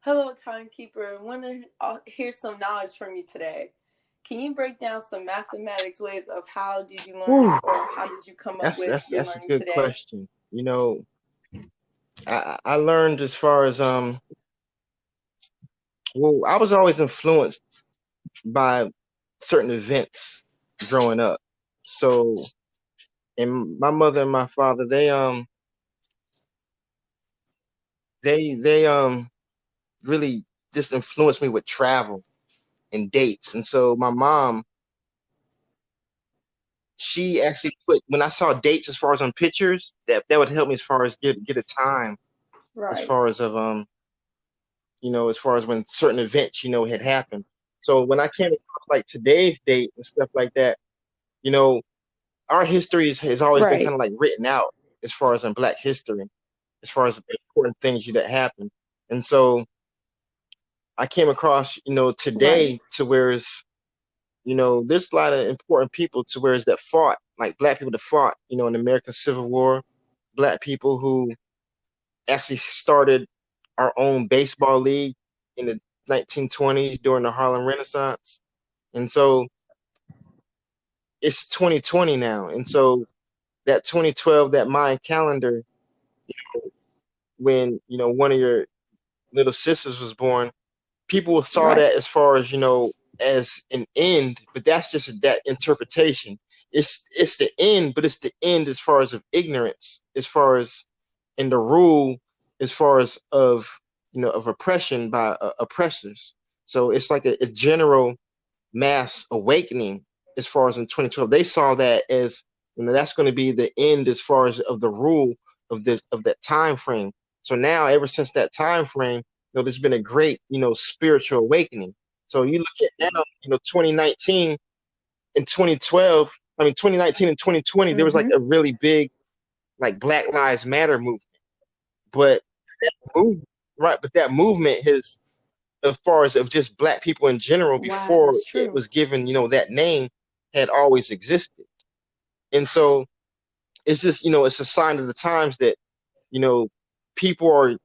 Hello, timekeeper. I want to hear some knowledge from you today. Can you break down some mathematics ways of how did you learn Whew, or how did you come up that's with that's your that's a learning good today? question. I learned as far as well, I was always influenced by certain events growing up. So, and my mother and my father, they really just influenced me with travel and dates. And so my mom, she actually put when I saw dates as far as on pictures, that would help me as far as get a time as Right. far as of as far as when certain events, had happened. So when I came across like today's date and stuff like that, you know, our history has always been kind Right. of like written out as far as in Black history, as far as important things that happen. And so I came across, Right. today to whereas, there's a lot of important people to whereas that fought, like Black people that fought, in the American Civil War, Black people who actually started our own baseball league in the 1920s during the Harlem Renaissance. And so it's 2020 now. And so that 2012, that Mayan calendar, when, one of your little sisters was born, people saw Right. that as far as, as an end, but that's just that interpretation. It's the end, but it's the end as far as of ignorance, as far as in the rule, as far as of of oppression by oppressors. So it's like a general mass awakening as far as in 2012. They saw that as that's going to be the end as far as of the rule of that time frame. So now, ever since that time frame, there's been a great spiritual awakening. So you look at now, 2019 and 2012. I mean, 2019 and 2020, there was like Mm-hmm. a really big like Black Lives Matter movement, but that move, right? But that movement has, as far as of just Black people in general, Wow, before that's it true. was given, that name, had always existed. And so it's just, it's a sign of the times that, you know, people are,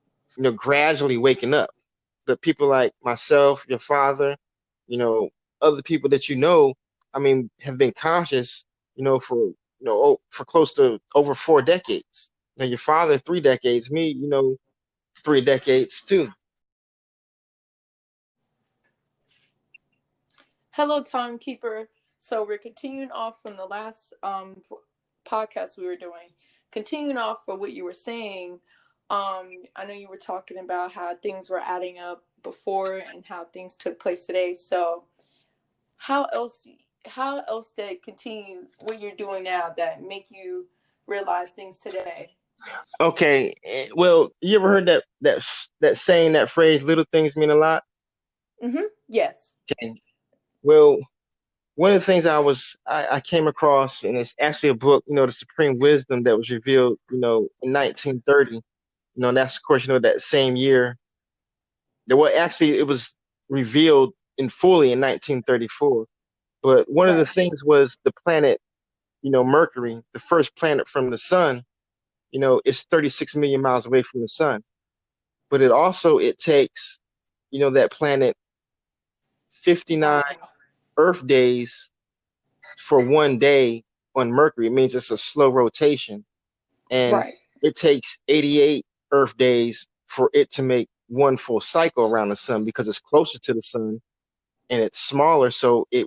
gradually waking up. But people like myself, your father, you know, other people that I mean, have been conscious, for for close to over 4 decades. Now your father 3 decades, me, 3 decades too. Hello, timekeeper. So we're continuing off from the last podcast we were doing. Continuing off for what you were saying, I know you were talking about how things were adding up before and how things took place today. So how else how else did continue what you're doing now that make you realize things today? Okay, well, you ever heard that saying, that phrase, "Little things mean a lot"? Mm-hmm. Yes. Okay. Well, one of the things I came across, and it's actually a book, The Supreme Wisdom, that was revealed, in 1930. And that's of course, that same year. Actually, it was revealed in fully in 1934. But one of the Right. things was the planet, Mercury, the first planet from the sun, is 36 million miles away from the sun. But it takes, that planet 59 Wow. Earth days for one day on Mercury. It means it's a slow rotation. And Right. it takes 88 Earth days for it to make one full cycle around the sun, because it's closer to the sun and it's smaller. So it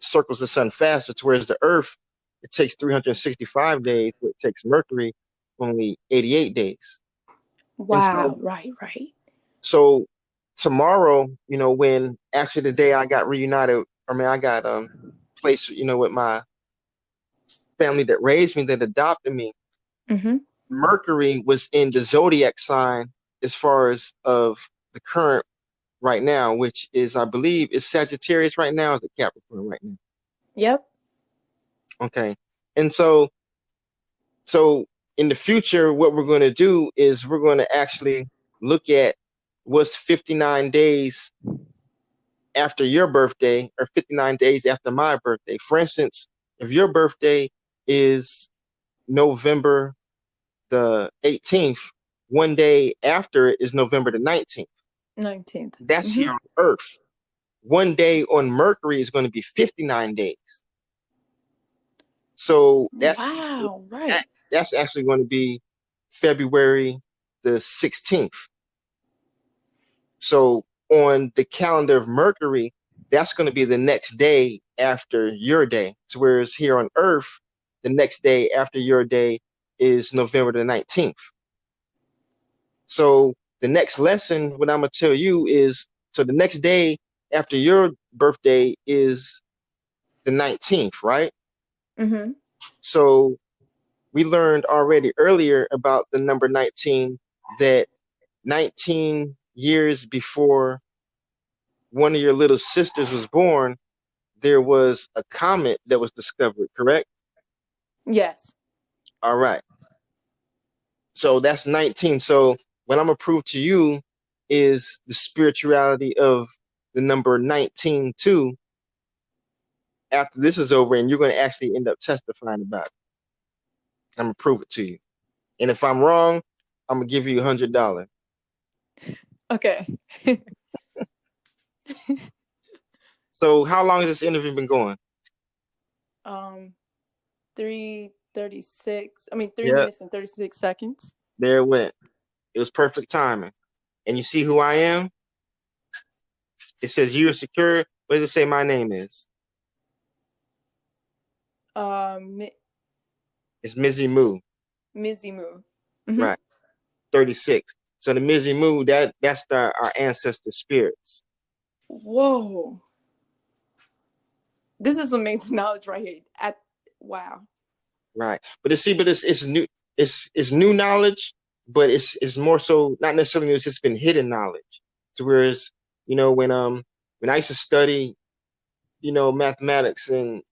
circles the sun faster, to whereas the Earth, it takes 365 days, but it takes Mercury only 88 days. And Wow. so, Right. Right. so tomorrow, when actually the day I got reunited, I mean, I got placed, with my family that raised me, that adopted me. Mm-hmm. Mercury was in the zodiac sign as far as of the current right now, which is, I believe, is Sagittarius right now, is it Capricorn right now? Yep. Okay. And so in the future, what we're going to do is we're going to actually look at what's 59 days after your birthday, or 59 days after my birthday. For instance, if your birthday is November the 18th, one day after it is November the 19th. 19th. That's Mm-hmm. here on Earth. One day on Mercury is going to be 59 days. So Wow, right. that's actually going to be February the 16th. So on the calendar of Mercury, that's going to be the next day after your day. So whereas here on Earth, the next day after your day is November the 19th. So the next lesson, what I'm going to tell you is, so the next day after your birthday is the 19th, right? Mm-hmm. So we learned already earlier about the number 19, that 19 years before one of your little sisters was born, there was a comet that was discovered, correct? Yes. All right. So that's 19. So what I'm going to prove to you is the spirituality of the number 19 too, after this is over, and you're going to actually end up testifying about it. I'm going to prove it to you. And if I'm wrong, I'm going to give you $100. Okay. So how long has this interview been going? 3:36. I mean, 3 Yeah, minutes and 36 seconds. there it went. It was perfect timing. And you see who I am? It says you are secure. What does it say my name is? Mi- It's Mizzy Moo. Mizimu. Mm-hmm. Right. 36. So the Mizzy Moo, that's our ancestor spirits. Whoa. This is amazing knowledge right here. Wow. Right. But it's new, it's new knowledge, but it's more so not necessarily new, it's just been hidden knowledge. So whereas, when I used to study, mathematics and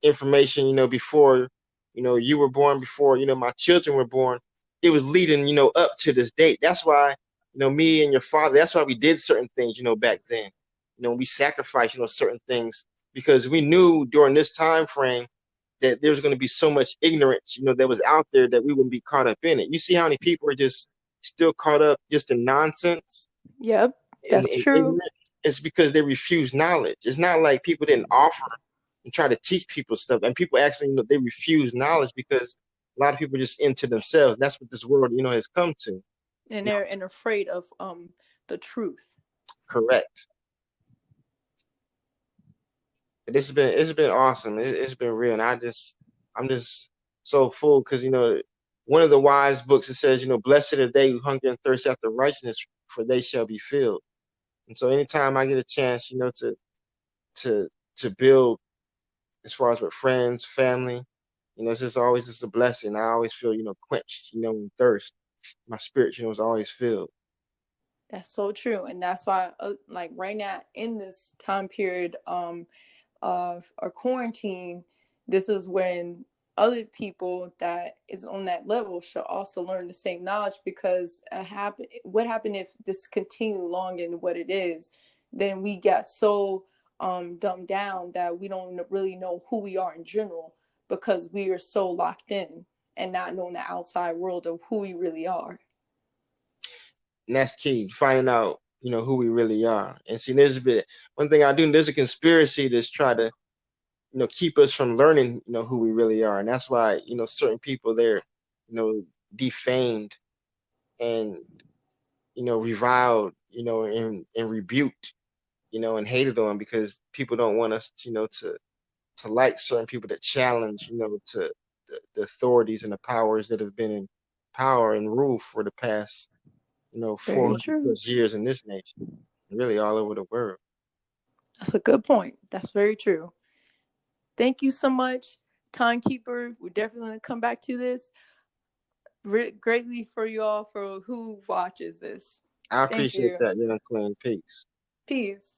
information, before, you were born, before, my children were born, it was leading, up to this date. That's why, me and your father, that's why we did certain things, back then. We sacrificed, certain things because we knew during this time frame that there's going to be so much ignorance, that was out there that we wouldn't be caught up in it. You see how many people are just still caught up just in nonsense Yep. and, That's and true. ignorant? It's because they refuse knowledge. It's not like people didn't offer and try to teach people stuff. And people actually, they refuse knowledge because a lot of people are just into themselves. That's what this world, has come to. And Now, they're afraid of the truth. correct. But it's been awesome. It's been real. And I'm just so full because, one of the wise books, it says, blessed are they who hunger and thirst after righteousness, for they shall be filled. And so anytime I get a chance, to to build as far as with friends, family, it's just always just a blessing. I always feel, quenched, in thirst. My spirit, is always filled. That's so true. And that's why, like right now in this time period, of our quarantine, this is when other people that is on that level should also learn the same knowledge, because what happened if this continued long in what it is, then we got so dumbed down that we don't really know who we are in general, because we are so locked in and not knowing the outside world of who we really are. And that's key, finding out, who we really are. And see, there's a bit, one thing I do, there's a conspiracy that's try to, keep us from learning, who we really are. And that's why, certain people, they're, defamed and, reviled, and rebuked, and hated on, because people don't want us, to like certain people that challenge, to the authorities and the powers that have been in power and rule for the past, Very 400 true. plus years in this nation, really all over the world. That's a good point. That's very true. Thank you so much, Timekeeper. We're definitely going to come back to this greatly for you all, for who watches this. I Thank appreciate you. that, Queen. Peace. Peace.